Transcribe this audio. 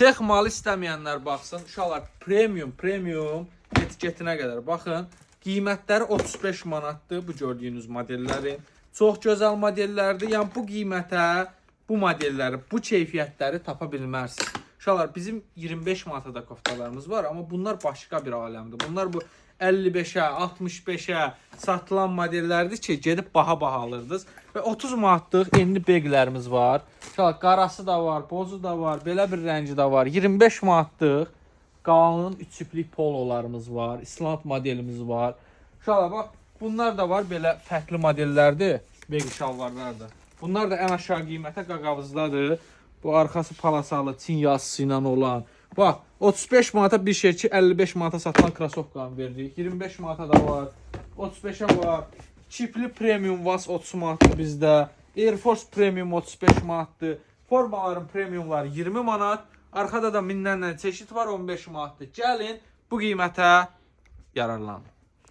Texmalı istəməyənlər baxsın. Uşaqlar premium etiketinə qədər baxın. Qiymətləri 35 manatdır bu gördüyünüz modellərin. Çox gözəl modellərdir. Yəni bu qiymətə bu modelləri, bu keyfiyyətləri tapa bilmərsiniz. Uşaqlar bizim 25 manata da koftalarımız var, amma bunlar başqa bir aləmdir. Bunlar bu 55-ə, 65-ə satılan modellərdir ki, gedib baha alırdınız. Və 30 manatlıq enli beqlərimiz var. Uşaqlar qarası da var, bozu da var, belə bir rəngi də var. 25 manatlıq qalın 3 iplik pololarımız var, İsland modelimiz var. Uşaqlar bax, bunlar da var, belə fərqli modellərdir, beq şalvarlardır. Bunlar da ən aşağı qiymətə qaqavızdadır. Bu arxası palasalı, Çin yazısı ilə olan. Bax, 35 manata bir şey ki, 55 manata satılan krasovkanı verdik. 25 manata da var, 35'ə var. Çipli premium vas 30 manatdır bizdə. Air Force premium 35 manatdır. Formaların premiumları 20 manat. Arkada da minlərlə çeşid var, 15 manatdır. Gəlin bu qiymətə yararlanın.